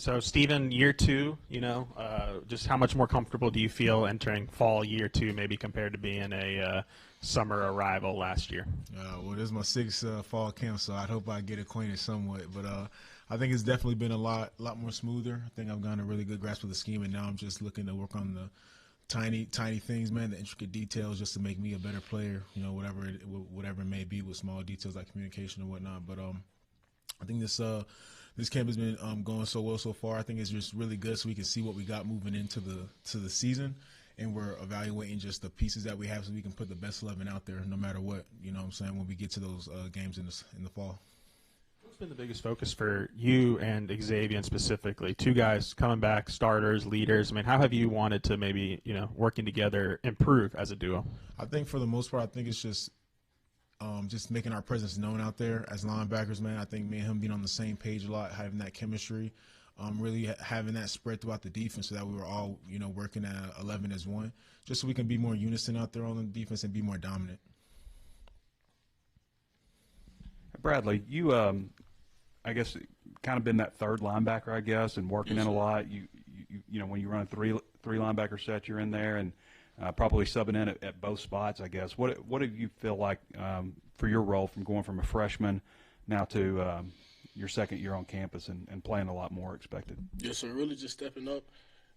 So, Steven, year two, just how much more comfortable do you feel entering fall year two, maybe compared to being a summer arrival last year? Well, this is my sixth fall camp, so I hope I get acquainted somewhat. But I think it's definitely been a lot more smoother. I think I've gotten a really good grasp of the scheme, and now I'm just looking to work on the tiny things, man, the intricate details, just to make me a better player. Whatever it may be, with small details like communication and whatnot. But I think this camp has been going so well so far. I think it's just really good, so we can see what we got moving into the season, and we're evaluating just the pieces that we have, so we can put the best 11 out there, no matter what. You know what I'm saying? When we get to those games in the fall. What's been the biggest focus for you and Xavier specifically? Two guys coming back, starters, leaders. I mean, how have you wanted to maybe working together improve as a duo? I think for the most part, I think it's just making our presence known out there as linebackers, man. I think me and him being on the same page a lot, having that chemistry, really having that spread throughout the defense, so that we were all, working at 11 as one, just so we can be more unison out there on the defense and be more dominant. Bradley, you, I guess, kind of been that third linebacker, I guess, and working in a lot. You when you run a three linebacker set, you're in there, and probably subbing in at both spots, I guess. What do you feel like for your role from going from a freshman now to your second year on campus and playing a lot more expected? Yes, sir. Really just stepping up.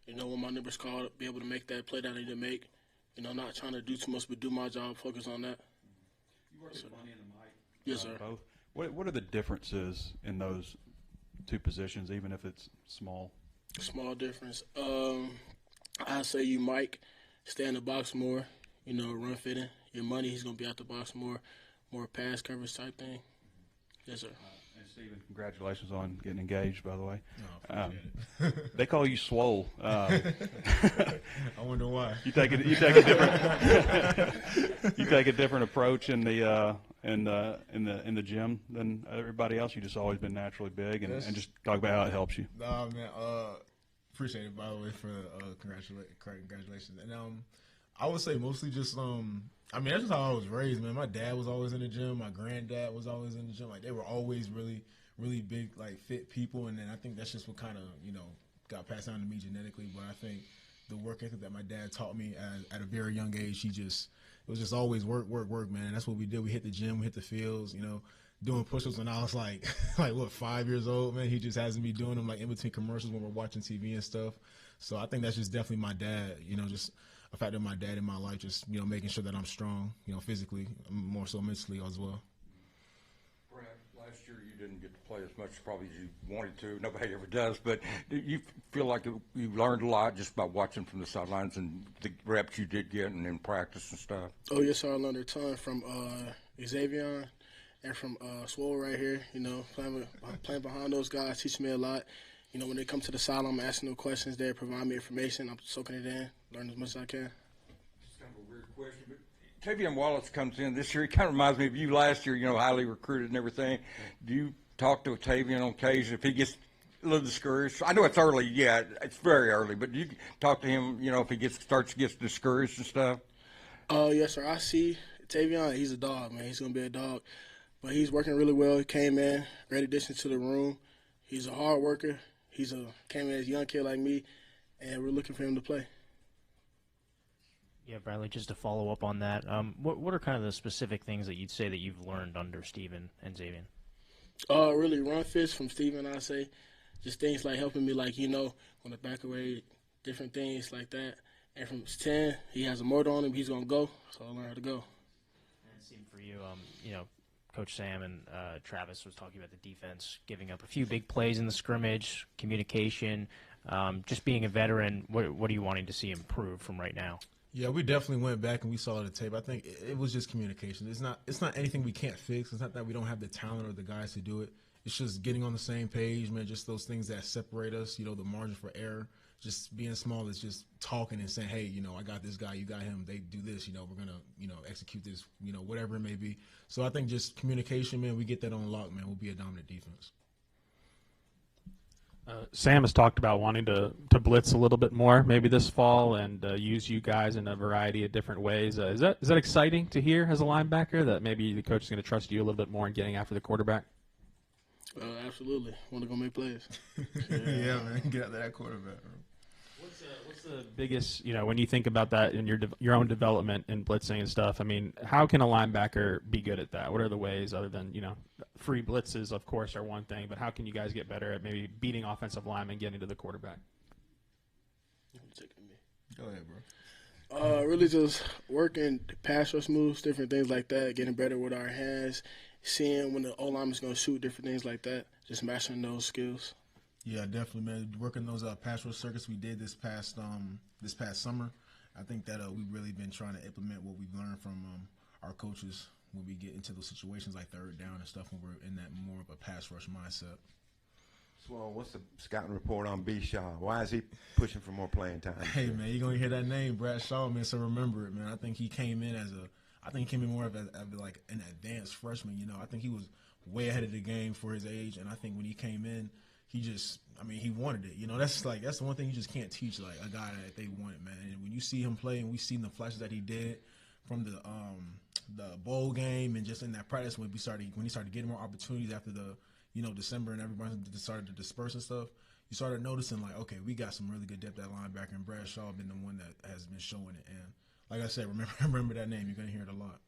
When my number's called, be able to make that play that I need to make. Not trying to do too much, but do my job, focus on that. You work with Bunny and the Mike. Yes, sir. Both. What are the differences in those two positions, even if it's small? Small difference. I say you, Mike, stay in the box more, run fitting. Your Money, he's going to be out the box more pass coverage type thing. Yes, sir. And Steven, congratulations on getting engaged, by the way. No, I appreciate it. They call you Swole. I wonder why. You take a different approach in the gym than everybody else. You just always been naturally big, and just talk about how it helps you. Nah, man. Appreciate it, by the way, for congratulations. And I would say mostly just that's just how I was raised, man. My dad was always in the gym. My granddad was always in the gym. Like, they were always really, really big, like, fit people. And then I think that's just what kind of got passed down to me genetically. But I think the work ethic that my dad taught me at a very young age, it was just always work, man. And that's what we did. We hit the gym, we hit the fields, doing push-ups when I was like 5 years old, man. He just has me doing them like in between commercials when we're watching TV and stuff. So I think that's just definitely my dad, just a fact of my dad in my life, just, making sure that I'm strong, physically, more so mentally as well. Brad, last year you didn't get to play as much probably as you wanted to. Nobody ever does. But do you feel like you learned a lot just by watching from the sidelines and the reps you did get and in practice and stuff? Oh, yes, sir. I learned a ton from Xavier and from Swole right here. Playing behind those guys teach me a lot. When they come to the sideline, I'm asking them questions. They provide me information. I'm soaking it in, learn as much as I can. It's kind of a weird question, but Tavion Wallace comes in this year. He kind of reminds me of you last year, highly recruited and everything. Do you talk to Tavion on occasion if he gets a little discouraged? I know it's early, yeah, it's very early, but do you talk to him, if he starts to get discouraged and stuff? Yes, sir. I see Tavion, he's a dog, man. He's going to be a dog. But he's working really well. He came in, great addition to the room. He's a hard worker. Came in as a young kid like me, and we're looking for him to play. Yeah, Bradley, just to follow up on that, what are kind of the specific things that you'd say that you've learned under Steven and Xavier? Really run fits from Steven, I say. Just things like helping me, on the back away, different things like that. And from 10, he has a motor on him. He's going to go, so I learned how to go. And it seemed for you, Coach Sam and Travis was talking about the defense, giving up a few big plays in the scrimmage, communication, just being a veteran. What are you wanting to see improve from right now? Yeah, we definitely went back and we saw the tape. I think it was just communication. It's not anything we can't fix. It's not that we don't have the talent or the guys to do it. It's just getting on the same page, man, just those things that separate us, the margin for error. Just being small is just talking and saying, hey, I got this guy, you got him, they do this, we're going to, execute this, whatever it may be. So I think just communication, man, we get that on lock, man, we'll be a dominant defense. Sam has talked about wanting to blitz a little bit more maybe this fall and use you guys in a variety of different ways. Is that exciting to hear as a linebacker, that maybe the coach is going to trust you a little bit more in getting after the quarterback? Absolutely. Want to go make plays. Yeah, man. Get out that quarterback. Bro. What's the biggest, when you think about that in your own development in blitzing and stuff? I mean, how can a linebacker be good at that? What are the ways other than, free blitzes, of course, are one thing, but how can you guys get better at maybe beating offensive linemen getting to the quarterback? Go ahead, bro. Really just working pass rush moves, different things like that, getting better with our hands, seeing when the O-line is going to shoot, different things like that, just mastering those skills. Yeah, definitely, man. Working those pass rush circuits we did this past summer, I think that we've really been trying to implement what we've learned from our coaches when we get into those situations like third down and stuff when we're in that more of a pass rush mindset. Well, what's the scouting report on B. Shaw? Why is he pushing for more playing time? Hey, man, you're going to hear that name, Brad Shaw, man, so remember it, man. I think he came in more of like an advanced freshman, I think he was way ahead of the game for his age, and I think when he came in, he wanted it. That's the one thing you just can't teach, like, a guy that they want, man. And when you see him play and we see the flashes that he did from the bowl game and just in that practice when he started getting more opportunities after the December and everybody started to disperse and stuff, you started noticing, like, okay, we got some really good depth at linebacker, and Brad Shaw been the one that has been showing it. And like I said, remember that name. You're going to hear it a lot.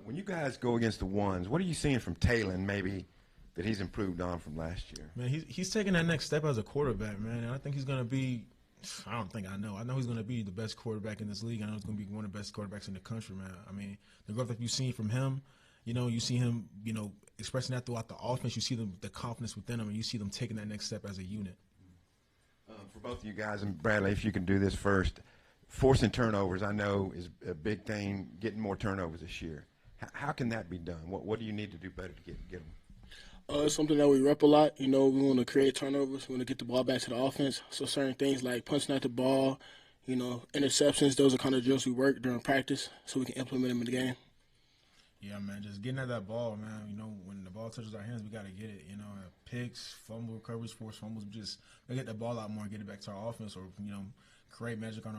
When you guys go against the ones, what are you seeing from Talon maybe that he's improved on from last year? Man, he's taking that next step as a quarterback, man. And I think he's going to be – I know he's going to be the best quarterback in this league. I know he's going to be one of the best quarterbacks in the country, man. I mean, the growth that you've seen from him, you see him, expressing that throughout the offense. You see the confidence within them, and you see them taking that next step as a unit. For both of you guys, and Bradley, if you can do this first, forcing turnovers I know is a big thing, getting more turnovers this year. How can that be done? What do you need to do better to get them? It's something that we rep a lot. We want to create turnovers. We want to get the ball back to the offense. So certain things like punching out the ball, interceptions, those are kind of drills we work during practice so we can implement them in the game. Yeah, man, just getting at that ball, man. When the ball touches our hands, we got to get it. Picks, fumble recoveries, forced fumbles. We just get the ball out more and get it back to our offense or, create magic on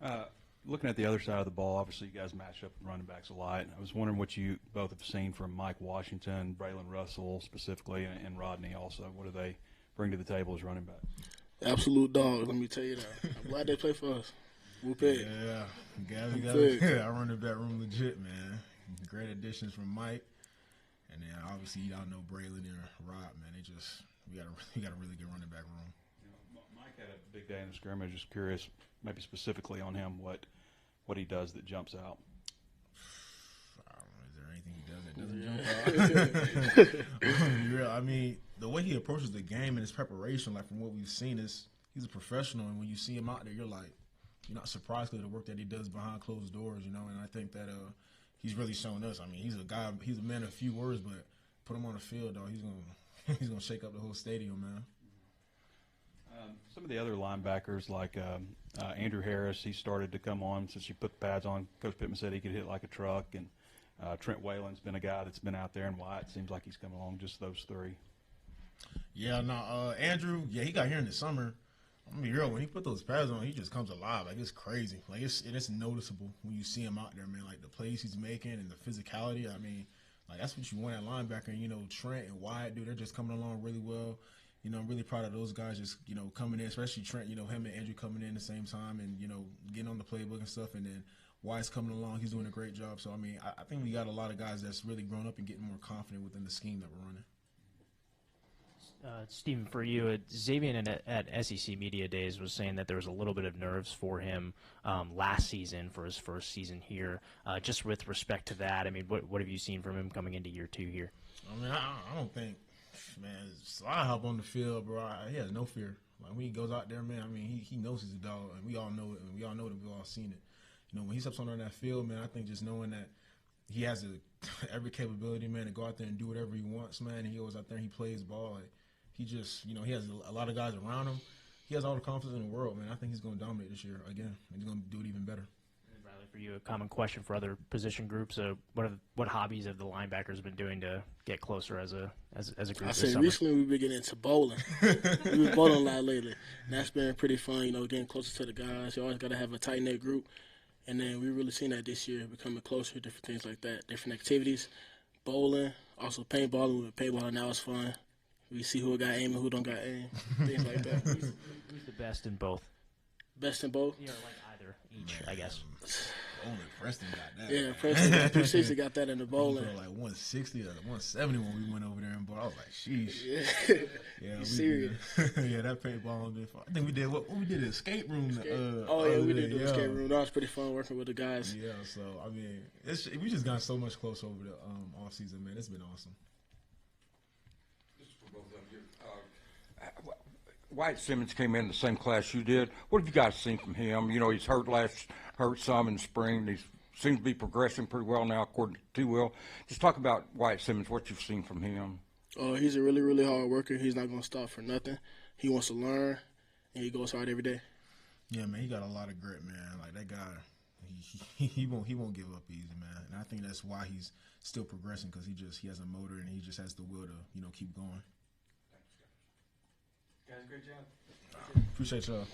our own. Looking at the other side of the ball, obviously you guys match up with running backs a lot. I was wondering what you both have seen from Mike Washington, Braylon Russell specifically, and Rodney also. What do they bring to the table as running backs? Absolute dog, let me tell you that. I'm glad they play for us. Whoop it. Yeah, I run the back room legit, man. Great additions from Mike. And then obviously y'all know Braylon and Rod, man. We got a really good running back room. Mike had a big day in the scrimmage. Just curious, maybe specifically on him, what he does that jumps out. I don't know. Is there anything he does that doesn't jump out? I mean, the way he approaches the game and his preparation, like from what we've seen, he's a professional. And when you see him out there, you're not surprised at the work that he does behind closed doors, And I think that he's really shown us. I mean, he's a man of few words, but put him on the field, dog, he's gonna shake up the whole stadium, man. Some of the other linebackers, like Andrew Harris, he started to come on since you put the pads on. Coach Pittman said he could hit like a truck, and Trent Whalen's been a guy that's been out there, and Wyatt seems like he's come along. Just those three. Yeah, no, Andrew, he got here in the summer. I'm gonna be real, when he put those pads on, he just comes alive. Like, it's crazy. Like, it's noticeable when you see him out there, man. Like, the plays he's making and the physicality. I mean, like, that's what you want at linebacker. And, Trent and Wyatt, dude, they're just coming along really well. I'm really proud of those guys just, coming in, especially Trent, him and Andrew coming in at the same time and, getting on the playbook and stuff. And then Wyatt's coming along. He's doing a great job. So, I mean, I think we got a lot of guys that's really grown up and getting more confident within the scheme that we're running. Stephen, for you, Xavier at SEC Media Days was saying that there was a little bit of nerves for him last season for his first season here. Just with respect to that, I mean, what have you seen from him coming into year 2 here? I mean, I don't think, man, slide hop on the field, bro. He has no fear. Like, when he goes out there, man, I mean, he knows he's a dog, and we all know it, and we all know that we've all seen it. When he steps on that field, man, I think just knowing that he has every capability, man, to go out there and do whatever he wants, man, and he goes out there and he plays ball. Like, he just, he has a lot of guys around him. He has all the confidence in the world, man. I think he's going to dominate this year again, and he's going to do it even better. And Riley, for you, a common question for other position groups: what hobbies have the linebackers been doing to get closer as a group? I say recently we've been getting into bowling. We've been bowling a lot lately. And that's been pretty fun. Getting closer to the guys. You always got to have a tight knit group, and then we really seen that this year, becoming closer, different things like that, different activities. bowling, also paintballing. With paintballing, now it's fun. We see who got aim and who don't got aim, things like that. Who's the best in both? Best in both? You know, like either each, I guess. Only Preston got that. Yeah, man. Preston got 360 got that in the He bowling. threw like 160 or 170 when we went over there and bought. I was like, sheesh. Yeah. Yeah, You serious? yeah, that paintball been fun. I think we did what we did the escape room. Oh yeah, we did the the escape room. That was pretty fun working with the guys. Yeah, so I mean, we just got so much closer over the off season, man. It's been awesome. This is for both of you. White Simmons came in the same class you did. What have you guys seen from him? You know, he's hurt some in spring. He seems to be progressing pretty well now, according to Will. Just talk about White Simmons, what you've seen from him. He's a really, really hard worker. He's not going to stop for nothing. He wants to learn, and he goes hard every day. Yeah, man, he got a lot of grit, man. Like that guy, he won't give up easy, man. And I think that's why he's still progressing because he has a motor and he just has the will to keep going. Guys, great job. Appreciate y'all.